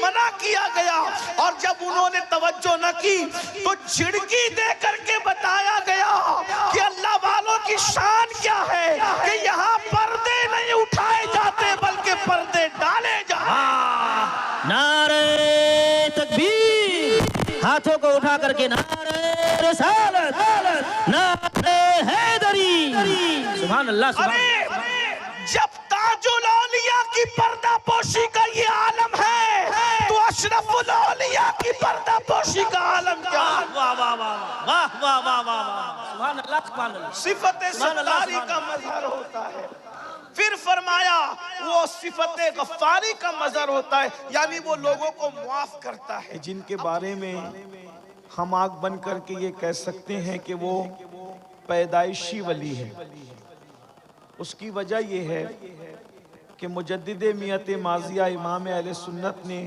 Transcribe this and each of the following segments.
منع کیا گیا، اور جب انہوں نے توجہ نہ کی تو جھڑکی دے کر کے بتایا گیا کہ اللہ والوں کی شان کیا ہے کہ یہاں پردے نہیں اٹھائے جاتے بلکہ پردے ڈالے جاتے۔ نعرہ تکبیر، ہاتھوں کو اٹھا کر کے نعرہ رسالت، نعرہ حیدری، سبحان اللہ سبحان اللہ۔ جب تاج الاولیاء کی پردہ پوشی کا یہ عالم ہے تو اشرف الاولیاء کی پردہ پوشی کا عالم کیا ہے؟ واہ واہ واہ واہ واہ واہ واہ، سبحان اللہ سبحان اللہ۔ صفت ستاری کا مظہر ہوتا ہے، پھر فرمایا وہ صفت غفاری کا مظہر ہوتا ہے، یعنی وہ لوگوں کو معاف کرتا ہے جن کے بارے میں ہم آنکھ بن کر کے یہ کہہ سکتے ہیں کہ وہ پیدائشی ولی ہے۔ اس کی وجہ یہ ہے کہ مجدد میت ماضیہ امام اہل سنت نے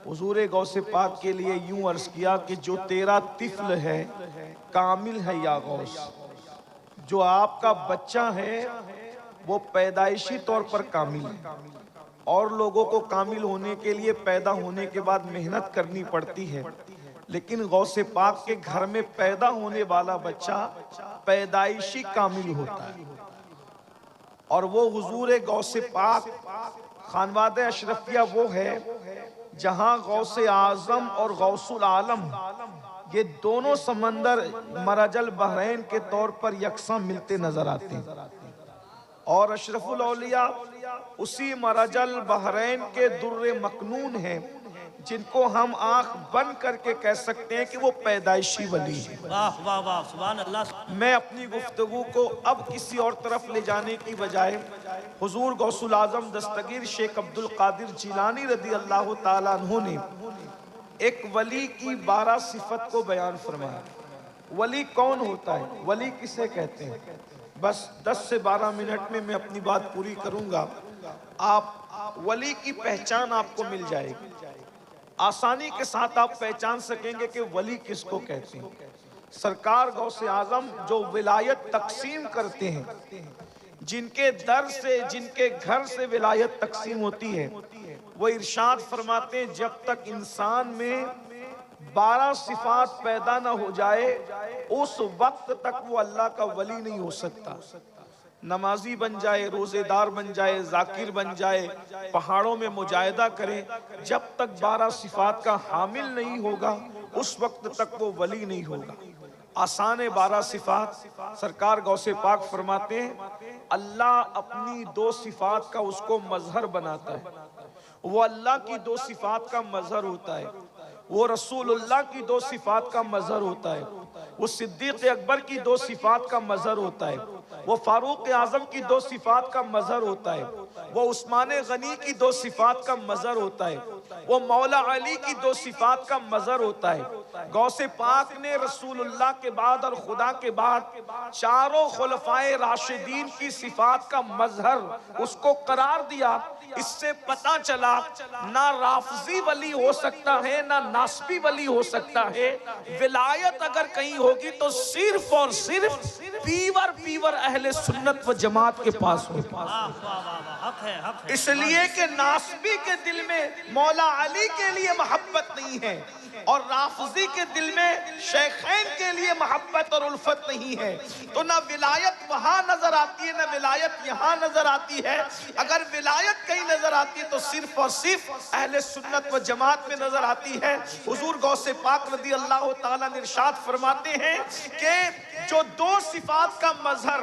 حضور غوث پاک کے لیے یوں عرض کیا کہ جو تیرا طفل ہے کامل ہے یا غوث، جو آپ کا بچہ ہے وہ پیدائشی طور پر کامل ہے، اور لوگوں کو کامل ہونے کے لیے پیدا ہونے کے بعد محنت کرنی پڑتی ہے، لیکن غوث پاک کے گھر میں پیدا ہونے والا بچہ پیدائشی کامل ہوتا ہے، اور وہ حضور غوث پاک خانواد اشرفیہ وہ ہے جہاں غوث اعظم اور غوث العالم یہ دونوں سمندر مرج البحرین کے طور پر یکساں ملتے نظر آتے ہیں، اور اشرف الاولیاء اسی مرج البحرین کے در مکنون ہیں جن کو ہم آنکھ بند کر کے کہہ سکتے ہیں کہ وہ پیدائشی ولی ہیں۔ واہ واہ واہ سبحان اللہ۔ میں اپنی گفتگو کو اب کسی اور طرف لے جانے کی بجائے حضور غوث العظم دستگیر شیخ عبد القادر جیلانی رضی اللہ تعالیٰ عنہ نے ایک ولی کی 12 صفت کو بیان فرمایا۔ ولی کون ہوتا ہے؟ ولی کسے کہتے ہیں؟ بس 10 سے 12 منٹ میں میں اپنی بات پوری کروں گا، آپ ولی کی پہچان آپ کو مل جائے گی، آسانی کے ساتھ آپ پہچان سکیں گے کہ ولی کس کو کہتے ہیں۔ سرکار غوث اعظم جو ولایت تقسیم کرتے ہیں، جن کے در سے جن کے گھر سے ولایت تقسیم ہوتی ہے، وہ ارشاد فرماتے ہیں جب تک انسان میں 12 صفات پیدا نہ ہو جائے اس وقت تک وہ اللہ کا ولی نہیں ہو سکتا۔ نمازی بن جائے، روزے دار بن جائے، ذاکر بن جائے، پہاڑوں میں مجاہدہ کرے، جب تک 12 صفات کا حامل نہیں ہوگا اس وقت تک وہ ولی نہیں ہوگا۔ آسان 12 صفات سرکار غوث پاک فرماتے ہیں اللہ اپنی 2 صفات کا اس کو مظہر بناتا ہے، وہ اللہ کی 2 صفات کا مظہر ہوتا ہے، وہ رسول اللہ کی 2 صفات کا مظہر ہوتا ہے، وہ صدیق اکبر کی 2 صفات کا مظہر ہوتا ہے، وہ فاروق اعظم کی 2 صفات کا مظہر ہوتا ہے، وہ عثمان غنی کی 2 صفات کا مظہر ہوتا ہے، وہ مولا علی کی 2 صفات کا مظہر ہوتا ہے۔ غوث پاک نے رسول اللہ کے بعد اور خدا کے بعد چاروں خلفائے راشدین کی صفات کا مظہر اس کو قرار دیا۔ اس سے پتہ چلا نہ رافضی ولی ہو سکتا ہے نہ ناسبی ولی ہو سکتا ہے، ولایت اگر کہیں ہوگی تو صرف اور صرف پیور اہل سنت و جماعت کے پاس ہوگی۔ اس لیے کہ ناسبی کے دل میں مولا علی کے لیے محبت نہیں ہے، اور رافضی کے دل میں شیخین کے لیے محبت اور الفت نہیں ہے، تو نہ ولایت وہاں نظر آتی ہے نہ ولایت یہاں نظر آتی ہے۔ اگر ولایت کہیں نظر آتی ہے تو صرف اور صرف اہل سنت و جماعت میں نظر آتی ہے۔ حضور غوث پاک رضی اللہ تعالیٰ نے ارشاد فرماتے ہیں کہ جو 2 صفات کا مظہر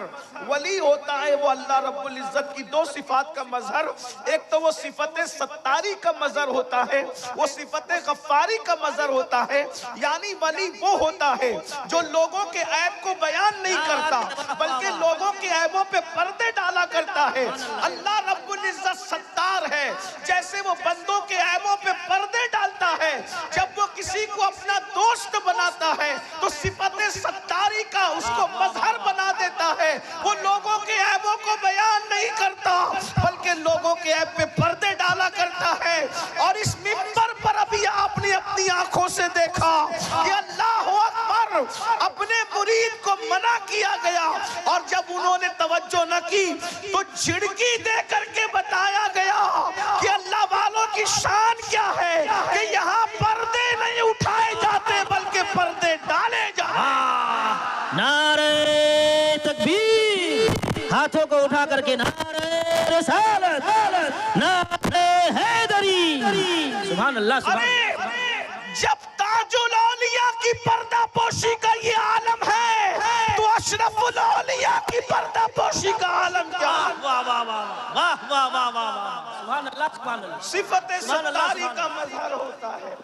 ولی ہوتا ہے وہ اللہ رب العزت کی 2 صفات کا مظہر، ایک تو وہ صفت ستاری کا مظہر ہوتا ہے، وہ صفت غفاری کا مظہر ہوتا ہے، یعنی ولی وہ ہوتا ہے جو لوگوں کے عیب کو بیان نہیں کرتا بلکہ لوگوں کے عیبوں پہ پردے ڈالا کرتا ہے۔ اللہ رب العزت ستار ہے، جیسے وہ بندوں کے عیبوں پہ پردے ڈالتا ہے، جب وہ کسی کو اپنا دوست بناتا ہے تو صفت ستاری کا اس کو مظہر بنا دیتا ہے، وہ لوگوں کے عیبوں کو بیان نہیں کرتا بلکہ لوگوں کے عیب پہ پردے ڈالا کرتا ہے۔ اور اس منبر پر ابھی آپ نے اپنی آنکھوں سے دیکھا کہ اللہ اکبر اپنے مرید کو منع کیا گیا، اور جب انہوں نے توجہ نہ کی تو جھڑکی دے کر کے بتایا گیا کہ اللہ والوں کی شان کیا ہے کہ سبحان اللہ سبحان ارے اللہ جب تاج الاولیاء کی پردہ پوشی کا یہ عالم ہے تو اشرف الاولیاء کی پردہ پوشی کا عالم کیا ہے؟ واہ واہ واہ واہ واہ واہ واہ واہ سبحان اللہ سبحان اللہ صفت سبحان اللہ، ستاری سبحان کا مظہر ہوتا ہے.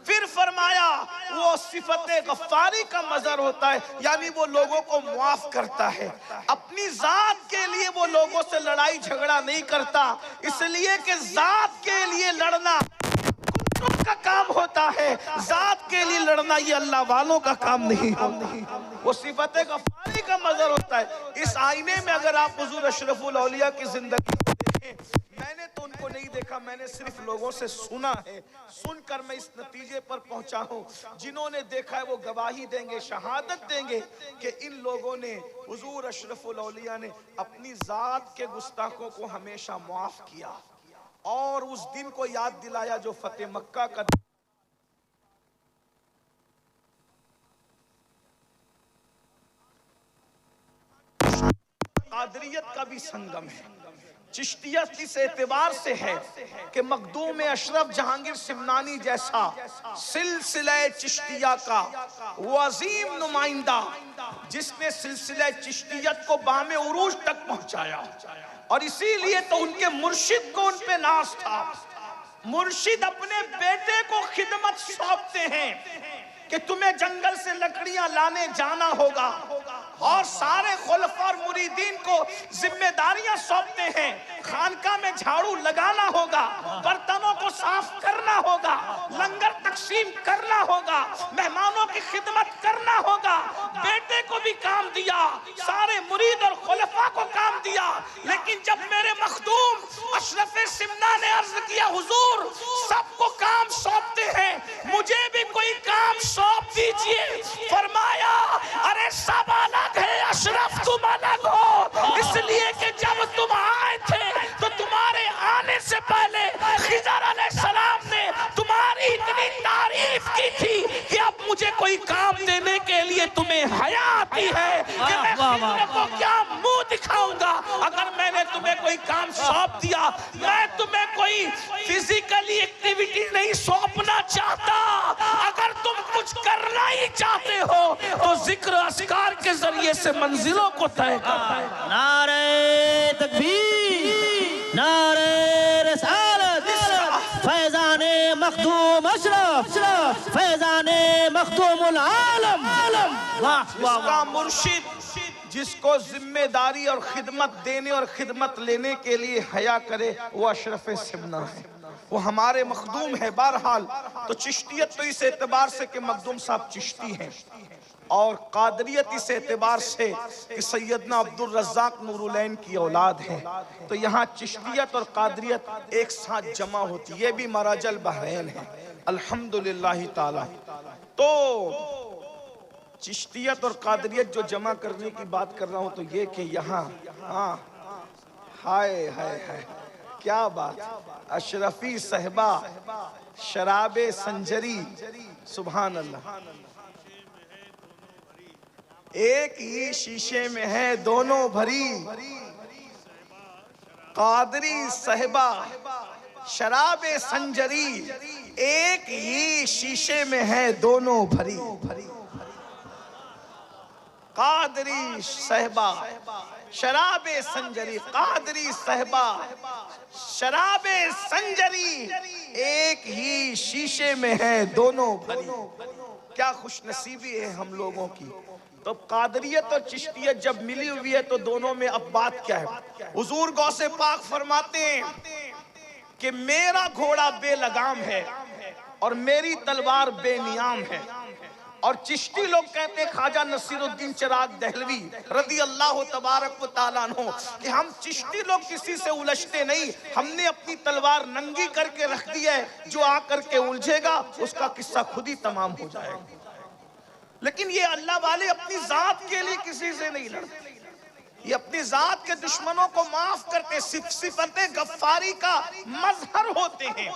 پھر فرمایا وہ صفت غفاری کا مظہر ہوتا ہے، یعنی وہ لوگوں کو معاف کرتا ہے. اپنی ذات کے لیے وہ لوگوں سے لڑائی جھگڑا نہیں کرتا، اس لیے کہ ذات کے لیے لڑنا کفر کا کام ہوتا ہے، ذات کے لیے لڑنا یہ اللہ والوں کا کام نہیں ہوتا. وہ صفت غفاری کا مظہر ہوتا ہے. اس آئینے میں اگر آپ حضور اشرف الاولیاء کی زندگی کو دیکھیں، میں نے تو ان کو نہیں دیکھا، میں نے صرف لوگوں سے سنا ہے. سن کر میں اس نتیجے پر پہنچا ہوں. جنہوں نے دیکھا ہے وہ گواہی دیں گے، شہادت دیں گے کہ ان لوگوں نے حضور اشرف الاولیاء نے اپنی ذات کے گستاخوں کو ہمیشہ معاف کیا اور اس دن کو یاد دلایا جو فتح مکہ کا قادریت کا بھی سنگم ہے. چشتیت اس اعتبار سے ہے کہ مخدوم اشرف جہانگیر سمنانی جیسا سلسلہ چشتیہ کا وہ عظیم نمائندہ جس نے سلسلہ چشتیت کو بام عروج تک پہنچایا، اور اسی لیے تو ان کے مرشد کو ان پہ ناز تھا. مرشد اپنے بیٹے کو خدمت سونپتے ہیں کہ تمہیں جنگل سے لکڑیاں لانے جانا ہوگا، اور سارے خلفاء اور مریدین کو ذمہ داریاں سونپتے ہیں. خانقاہ میں جھاڑو لگانا ہوگا، برتنوں کو صاف کرنا ہوگا، لنگر تقسیم کرنا ہوگا، مہمانوں کی خدمت کرنا ہوگا. بیٹے کو بھی کام دیا، سارے مرید اور خلفاء کو کام دیا. لیکن جب میرے مخدوم اشرف سمنہ نے عرض کیا حضور سب کو کام سونپتے ہیں، مجھے بھی کوئی کام سونپ دیجئے، فرمایا ارے سب الگ ہے، اشرف تم الگ ہو، اس لیے کہ جب تم آئے تھے تو تمہارے آنے سے پہلے خضر علیہ السلام نے تمہاری اتنی تعریف کی تھی کہ اب مجھے کوئی کام دینے کے لیے تمہیں حیا آتی ہے کہ میں خضر کو کیا منہ دکھاؤں گا. اگر میں نے تمہیں کوئی کام سونپ دیا، میں تمہیں کوئی فزیکلی ایکٹیویٹی نہیں سونپنا چاہتا. اگر تم کچھ کرنا ہی چاہتے ہو تو ذکر اذکار کے ذریعے سے منزلوں کو طے کرتا ہے. نعرہ تکبیر، نعرہ رسالت، فیضان مخدوم اشرف، فیضان مخدوم العالم. جس کا مرشد جس کو ذمہ داری اور خدمت دینے اور خدمت لینے کے لیے حیا کرے وہ اشرف سمنہ ہے، وہ ہمارے مخدوم ہے. بہرحال تو چشتیت تو اس اعتبار سے کہ مخدوم صاحب چشتی ہیں، اور قادریت اس اعتبار سے کہ سیدنا عبدالرزاق نورالعین کی اولاد ہے. تو یہاں چشتیت اور قادریت ایک ساتھ جمع ہوتی، یہ بھی مراج البحرین ہے الحمدللہ تعالی. تو چشتیت اور قادریت جو جمع کرنے کی بات کر رہا ہوں تو یہ کہ یہاں ہائے ہائے ہائے کیا بات، اشرفی صحبہ شراب سنجری، سبحان اللہ. ایک ہی شیشے میں ہے دونوں بھری، قادری صحبہ شراب سنجری، ایک ہی شیشے میں ہے دونوں بھری. قادری صحبہ شراب سنجری، قادری صحبہ شراب سنجری، ایک ہی شیشے میں ہے دونوں بھری. کیا خوش نصیبی ہے ہم لوگوں کی. تو قادریت اور چشتیت جب ملی ہوئی ہے تو دونوں میں اب بات کیا ہے. حضور غوث پاک فرماتے ہیں کہ میرا گھوڑا بے لگام ہے اور میری تلوار بے نیام ہے. اور چشتی لوگ کہتے ہیں خواجہ نصیر الدین چراغ دہلوی رضی اللہ تبارک و تعالیٰ عنہ کہ ہم چشتی لوگ کسی سے الجھتے نہیں، ہم نے اپنی تلوار ننگی کر کے رکھ دی ہے، جو آ کر کے الجھے گا اس کا قصہ خود ہی تمام ہو جائے گا. لیکن یہ اللہ والے اپنی ذات کے لیے کسی سے نہیں لڑتے. یہ اپنی ذات کے دشمنوں کو معاف کرتے، صفت غفاری کا مظہر ہوتے ہیں،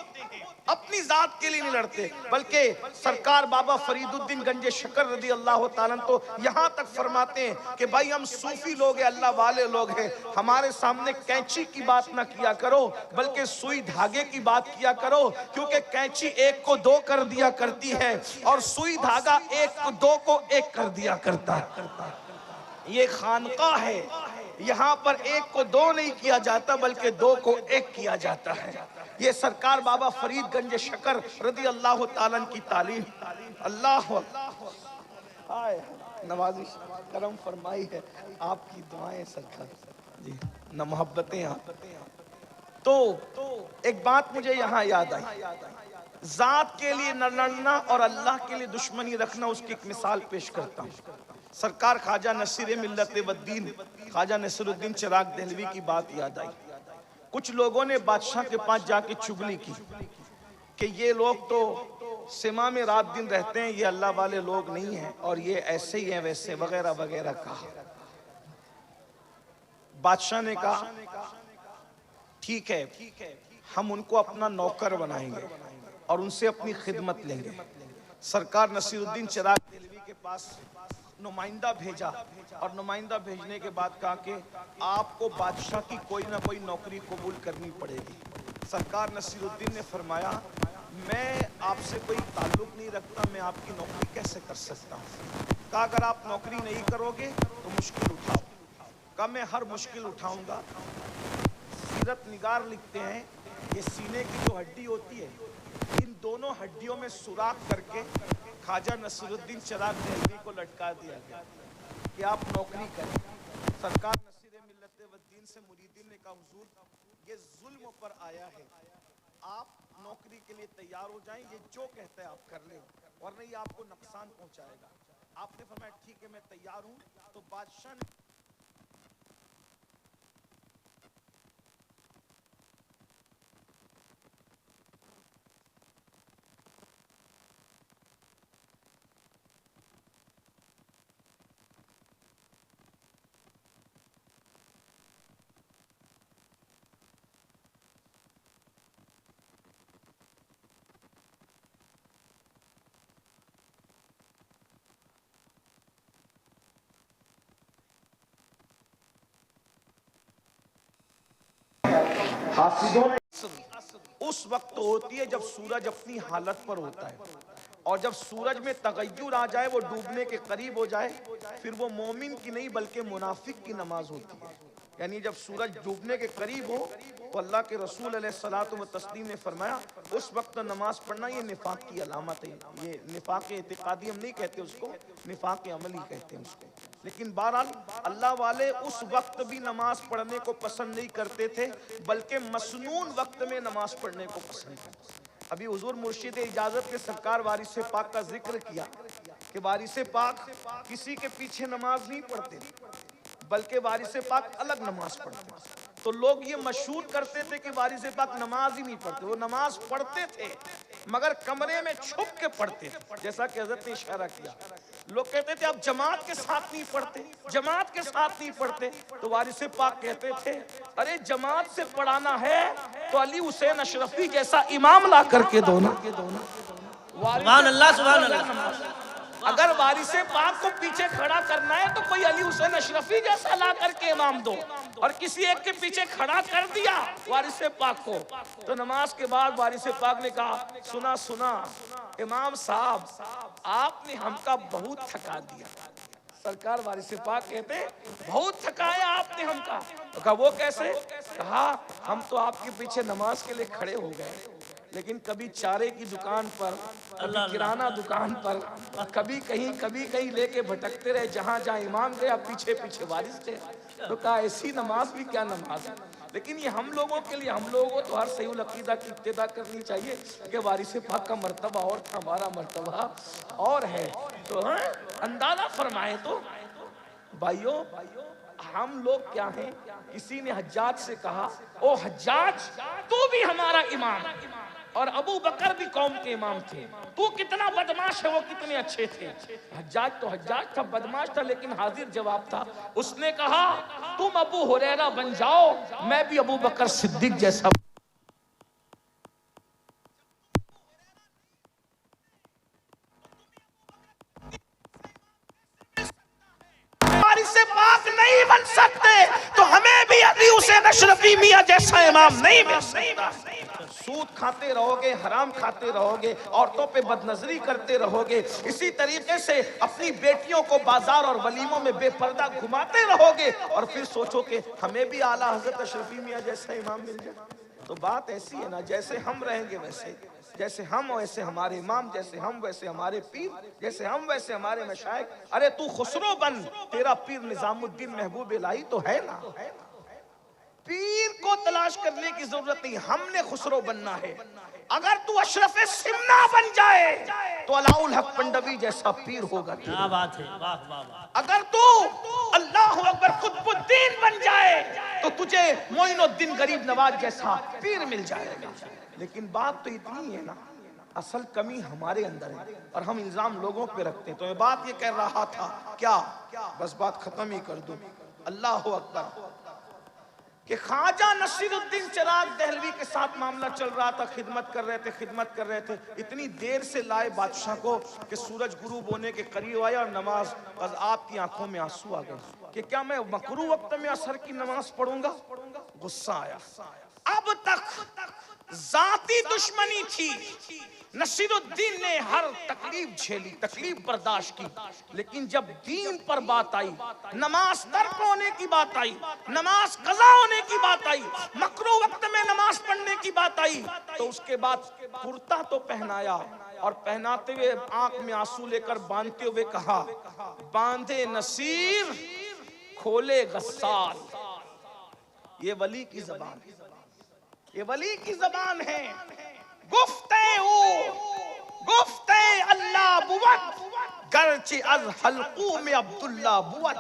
اپنی ذات کے لیے نہیں لڑتے، بلکہ سرکار بابا فرید الدین گنج شکر رضی اللہ تعالیٰ تو یہاں تک فرماتے ہیں کہ بھائی ہم صوفی لوگ ہیں، اللہ والے لوگ ہیں، ہمارے سامنے کینچی کی بات نہ کیا کرو بلکہ سوئی دھاگے کی بات کیا کرو، کیونکہ کینچی ایک کو دو کر دیا کرتی ہے اور سوئی دھاگا ایک کو دو کو ایک کر دیا کرتا ہے۔ یہ خانقاہ ہے، یہاں پر ایک کو دو نہیں کیا جاتا بلکہ دو کو ایک کیا جاتا ہے۔ یہ سرکار بابا فرید گنج شکر رضی اللہ تعالیٰ کی تعلیم۔ اللہ نوازش کرم فرمائی ہے، آپ کی دعائیں سرکار جی نہ محبتیں آپ۔ تو ایک بات مجھے یہاں یاد آئی، ذات کے لیے نہ لڑنا اور اللہ کے لیے دشمنی رکھنا، اس کی ایک مثال پیش کرتا ہوں۔ سرکار خواجہ نصیر ملت والدین خواجہ نصیر الدین چراغ دہلوی کی بات یاد آئی۔ کچھ لوگوں نے بادشاہ کے پاس جا کے چغلی کی کہ یہ لوگ تو سما میں رات دن رہتے ہیں، یہ اللہ والے لوگ نہیں ہیں اور یہ ایسے ہی ہیں ویسے وغیرہ وغیرہ کہا۔ بادشاہ نے کہا ٹھیک ہے، ہم ان کو اپنا نوکر بنائیں گے اور ان سے اپنی خدمت لیں گے۔ سرکار نصیر الدین چراغ دہلوی کے پاس نمائندہ بھیجا اور نمائندہ بھیجنے کے بعد کہا کہ آپ کو بادشاہ کی کوئی نہ کوئی نوکری قبول کرنی پڑے گی۔ سرکار نصیر الدین نے فرمایا میں آپ سے کوئی تعلق نہیں رکھتا، میں آپ کی نوکری کیسے کر سکتا ہوں؟ کہا اگر آپ نوکری نہیں کرو گے تو مشکل اٹھاؤ۔ کہا میں ہر مشکل اٹھاؤں گا۔ سیرت نگار لکھتے ہیں یہ سینے کی جو ہڈی ہوتی ہے، ان دونوں ہڈیوں میں سوراخ کر کے خواجہ نصیر الدین چراغ دہلوی کو لٹکا دیا گیا کہ آپ نوکری کریں۔ سرکار نصیر ملت والدین سے مریدین نے کہا حضور یہ ظلم پر آیا ہے، آپ نوکری کے لیے تیار ہو جائیں، یہ جو کہتا ہے آپ کر لیں ورنہ یہ آپ کو نقصان پہنچائے گا۔ آپ نے فرمایا ٹھیک ہے میں تیار ہوں۔ تو بادشاہ نے حاسدوں نے اس وقت ہوتی ہے جب سورج اپنی حالت پر ہوتا ہے، اور جب سورج میں تغیر آ جائے وہ ڈوبنے کے قریب ہو جائے پھر وہ مومن کی نہیں بلکہ منافق کی نماز ہوتی ہے۔ یعنی جب سورج ڈوبنے کے قریب ہو تو اللہ کے رسول علیہ الصلوۃ والتسلیم نے فرمایا اس وقت نماز پڑھنا یہ نفاق کی علامت ہے۔ یہ نفاق اعتقادی ہم نہیں کہتے اس کو، نفاق عملی کہتے ہیں اس کو۔ لیکن بہرحال اللہ والے اس وقت بھی نماز پڑھنے کو پسند نہیں کرتے تھے بلکہ مسنون وقت میں نماز پڑھنے کو پسند کرتے تھے۔ ابھی حضور مرشد اجازت کے سرکار وارث پاک کا ذکر کیا کہ وارث پاک کسی کے پیچھے نماز نہیں پڑھتے بلکہ وارث پاک الگ نماز پڑھتے ہیں۔ تو لوگ یہ مشہور کرتے تھے کہ وارث پاک نماز ہی نہیں پڑھتے، وہ نماز پڑھتے تھے مگر کمرے میں چھپ کے پڑھتے تھے، جیسا کہ حضرت نے اشارہ کیا۔ لوگ کہتے تھے آپ جماعت کے ساتھ نہیں پڑھتے، جماعت کے ساتھ نہیں پڑھتے، تو وارث پاک کہتے تھے ارے جماعت سے پڑھانا ہے تو علی حسین اشرفی جیسا امام لا کر کے دو نا۔ سبحان اللہ سبحان اللہ۔ اگر وارث پاک کو پیچھے کھڑا کرنا ہے تو کوئی علی حسین اشرفی جیسا لا کر کے امام دو، اور کسی ایک کے پیچھے کھڑا کر دیا وارث پاک کو تو نماز کے بعد وارث پاک نے کہا سنا سنا امام صاحب آپ نے ہم کا بہت تھکا دیا۔ سرکار وارث پاک کہتے بہت تھکایا آپ نے ہم کا۔ کہا وہ کیسے؟ کہا ہم تو آپ کے پیچھے نماز کے لیے کھڑے ہو گئے لیکن کبھی چارے کی دکان پر، کبھی کرانہ دکان پر، کبھی کہیں لے کے بھٹکتے رہے، جہاں جہاں امام گیا پیچھے پیچھے وارث تھے۔ تو کہا ایسی نماز بھی کیا نماز ہے؟ لیکن یہ ہم لوگوں کے لیے، ہم لوگوں کو تو ہر صحیح العقیدہ کی ابتدا کرنی چاہیے کہ وارث پاک کا مرتبہ اور تھا، ہمارا مرتبہ اور ہے۔ تو اندازہ فرمائے تو بھائیو ہم لوگ کیا ہیں؟ کسی نے حجاج سے کہا او حجاج تو بھی ہمارا امام، اور ابو بکر بھی قوم کے امام تھے. تو کتنا بدماش ہے، وہ کتنے اچھے تھے. حجاج تو حجاج تھا، بدماش تھا، لیکن حاضر جواب تھا. اس نے کہا تم ابو ہریرہ بن جاؤ، میں بھی ابو بکر صدیق جیسا. سے پاک نہیں بن سکتے تو ہمیں بھی علی حسین اشرفی میاں جیسا امام نہیں مل سکتا. سود کھاتے رہو گے، حرام کھاتے رہو گے، عورتوں پہ بد نظری کرتے رہو گے، اسی طریقے سے اپنی بیٹیوں کو بازار اور ولیموں میں بے پردہ گھماتے رہو گے، اور پھر سوچو کہ ہمیں بھی اعلیٰ حضرت اشرفی میاں جیسا امام مل جائے. تو بات ایسی ہے نا، جیسے ہم رہیں گے ویسے، جیسے ہم ویسے ہمارے امام، جیسے ہم ویسے ہمارے پیر، جیسے ہم ویسے ہمارے مشائخ. ارے تو خسرو بن، تیرا پیر نظام الدین محبوب الہی تو ہے نا. پیر کو تلاش کرنے کی ضرورت نہیں، ہم نے خسرو بننا ہے. اگر تو اشرف سمنا بن جائے تو علاء الحق پنڈوی جیسا پیر ہوگا. کیا بات ہے، واہ واہ واہ. اگر تو اللہ اکبر قطب الدین بن جائے تو تجھے معین الدین غریب نواز جیسا پیر مل جائے گا. لیکن بات تو اتنی ہے نا، اصل کمی ہمارے اندر ہے اور ہم الزام لوگوں پہ رکھتے ہیں. تو میں بات یہ کہہ رہا تھا، کیا بس بات ختم ہی کر دوں. اللہ اکبر. کہ خواجہ نصیر الدین چراغ دہلوی کے ساتھ معاملہ چل رہا تھا، خدمت کر رہے تھے. اتنی دیر سے لائے بادشاہ کو کہ سورج غروب ہونے کے قریب آیا اور نماز، آپ کی آنکھوں میں آنسو آ گئے کہ کیا میں مکروہ وقت میں عصر کی نماز پڑھوں گا. غصہ آیا. اب تک ذاتی دشمنی تھی، نصیر الدین نے ہر تکلیف جھیلی، تکلیف برداشت کی، لیکن جب دین پر بات آئی، نماز ترک ہونے کی بات آئی، نماز قضا ہونے کی بات آئی، مکروہ وقت میں نماز پڑھنے کی بات آئی، تو اس کے بعد کرتا تو پہنایا اور پہناتے ہوئے آنکھ میں آنسو لے کر باندھتے ہوئے کہا، باندھے نصیر کھولے غسال. یہ ولی کی زبان ہے، یہ ولی کی زبان ہے. گفتے اللہ بود گرچہ از حلقوم عبداللہ بود.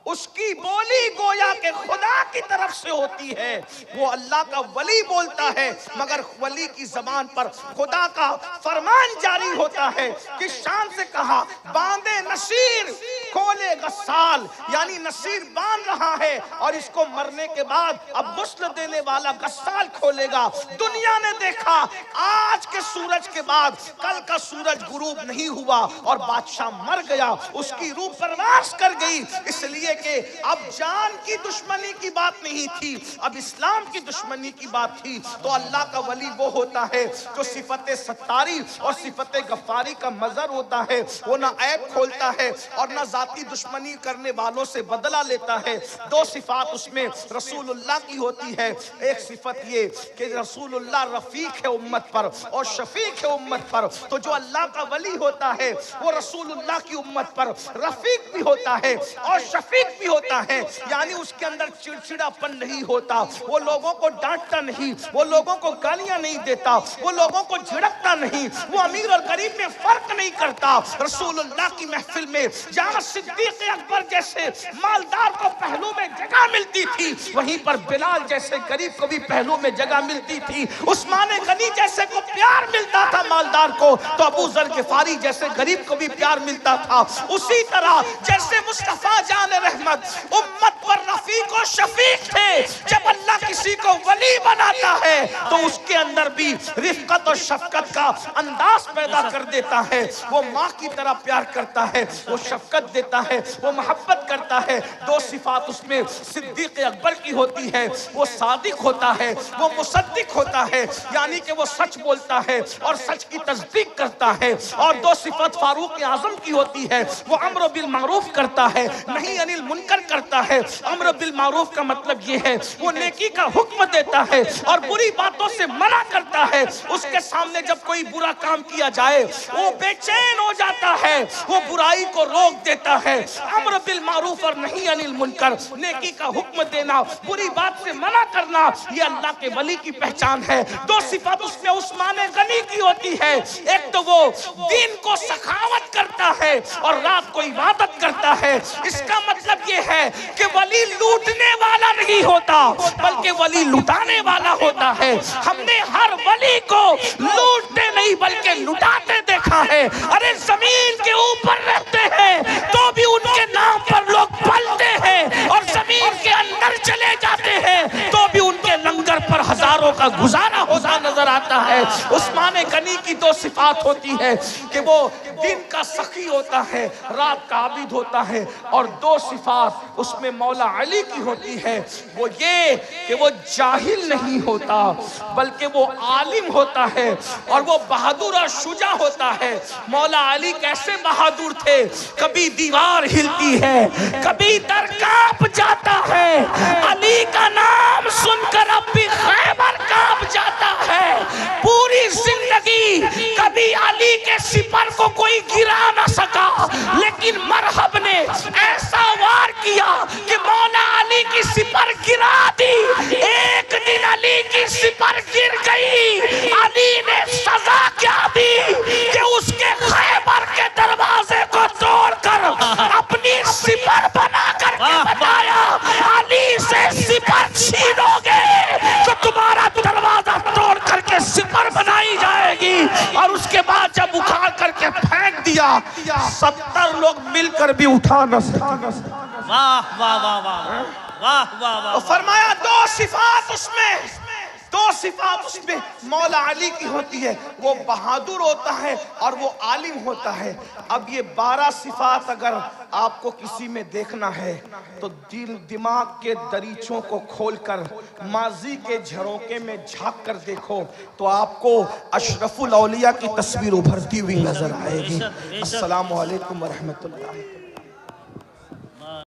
اس کی بولی گویا کہ خدا کی طرف سے ہوتی ہے. وہ اللہ کا ولی بولتا ہے مگر ولی کی زبان پر خدا کا فرمان جاری ہوتا ہے. کس شان سے کہا، باندھے نصیر کھولے غسال، یعنی نصیر باندھ رہا ہے اور اس کو مرنے کے بعد اب غسل دینے والا غسال کھولے گا. دنیا نے دیکھا آج کے سورج کے بعد کل کا سورج غروب نہیں ہوا اور بادشاہ مر گیا، اس کی روح پرواز کر گئی. اس لیے کہ اب جان کی دشمنی کی بات نہیں تھی، اب اسلام کی دشمنی کی بات تھی. تو اللہ کا ولی وہ ہوتا ہے جو صفت ستاری اور صفت غفاری کا مظہر ہوتا ہے. وہ نہ عیب کھولتا ہے اور نہ ذاتی دشمنی کرنے والوں سے بدلہ لیتا ہے. دو صفات اس میں رسول اللہ کی ہوتی ہے. ایک صفت یہ کہ رسول اللہ رفیق ہے امت پر اور شفیق ہے امت پر. تو جو اللہ کا ولی ہوتا ہے وہ رسول اللہ کی امت پر رفیق بھی ہوتا ہے اور شفیق بھی ہوتا ہے. یعنی اس کے اندر چڑچڑا پن نہیں ہوتا، وہ لوگوں کو ڈانٹتا نہیں، وہ لوگوں کو گالیاں نہیں دیتا، وہ لوگوں کو جھڑکتا نہیں، وہ امیر اور غریب میں فرق نہیں کرتا. رسول اللہ کی محفل میں جہاں صدیق اکبر جیسے مالدار کو پہلو میں جگہ ملتی تھی، وہیں پر بلال جیسے غریب کو بھی پہلو میں جگہ ملتی تھی. عثمان غنی جیسے کو پیار ملتا تھا مالدار کو، تو ابو ذر غفاری جیسے غریب کو بھی پیار ملتا تھا. اسی طرح جیسے مصطفیٰ جان رحمت امت پر رفیق و شفیق تھے، جب اللہ کسی کو ولی بناتا ہے تو اس کے اندر بھی رفقت اور شفقت کا انداز پیدا کر دیتا ہے. وہ ماں کی طرح پیار کرتا ہے، وہ شفقت دیتا ہے، وہ محبت کرتا ہے. دو صفات اس میں صدیق اکبر کی ہوتی ہے، وہ صادق ہوتا ہے، وہ مصدق ہوتا ہے، یعنی کہ وہ سچ بولتا ہے اور سچ کی تصدیق کرتا ہے. اور دو صفت فاروق اعظم کی ہوتی ہے، وہ امر بالمعروف کرتا ہے، نہیں انل منکر کرتا ہے. امر بالمعروف کا مطلب یہ ہے وہ نیکی کا حکم دیتا ہے اور بری باتوں سے منع کرتا ہے. اس کے سامنے جب کوئی برا کام کیا جائے وہ بے چین ہو جاتا ہے، وہ برائی کو روک دیتا دیتا ہے، امر بالمعروف اور نہی عن المنکر، نیکی کا حکم دینا، بری بات سے منع کرنا، یہ اللہ کے ولی کی پہچان ہے۔ دو صفات اس میں عثمان غنی کی ہوتی ہے، ایک تو وہ دین کو سخاوت کرتا ہے اور رات کو عبادت کرتا ہے۔ اس کا مطلب یہ ہے کہ ولی لوٹنے والا نہیں ہوتا بلکہ ولی لٹانے والا ہوتا ہے۔ ہم نے ہر ولی کو لوٹتے نہیں بلکہ لٹاتے دیکھا ہے۔ ارے زمین کے اوپر رہتے ہیں تو بھی ان کے نام پر لوگ پلتے ہیں، اور زمین کے اندر چلے جاتے ہیں تو بھی ان کے لنگر پر ہزاروں کا گزارا ہوتا نظر آتا ہے۔ عثمان غنی کی دو صفات ہوتی ہے کہ وہ دن کا سخی ہوتا ہے، رات کا عابد ہوتا ہے، اور دو صفات اس میں مولا علی کی ہوتی ہے، وہ یہ کہ وہ جاہل نہیں ہوتا بلکہ وہ عالم ہوتا ہے، اور وہ بہادر اور شجاع ہوتا ہے۔ مولا علی کیسے بہادر تھے؟ کبھی دیوار ہلتی ہے، کبھی در کانپ جاتا ہے، علی کا نام سن کر اب بھی خیبر کانپ جاتا ہے۔ پوری زندگی کبھی علی کے سپر کو کوئی گرا نہ سکا، لیکن مرحب نے ایسا وار کیا کہ مولا علی کی سپر گرا دی۔ ایک دن علی کی سپر گر گئی، علی نے سزا کیا دی کہ اس کے خیبر کے دروازے کو توڑ کر اپنی سپر بنا کر کے بتایا، علی سے سپر چھینو گے تو تمہارا دروازہ توڑ کر کے سپر بنائی جائے گی۔ اور اس کے بعد جب اکھاڑ کر کے پھینک دیا، 70 لوگ مل کر بھی اٹھا نہ سکے۔ واہ واہ واہ واہ واہ واہ واہ۔ فرمایا دو صفات اس میں مولا علی کی ہوتی ہے، وہ بہادر ہوتا ہے اور وہ عالم ہوتا ہے۔ اب یہ 12 صفات اگر آپ کو کسی میں دیکھنا ہے تو دل دماغ کے دریچوں کو کھول کر ماضی کے جھروکے میں جھانک کر دیکھو تو آپ کو اشرف الاولیاء کی تصویر ابھرتی ہوئی نظر آئے گی۔ السلام علیکم ورحمۃ اللہ۔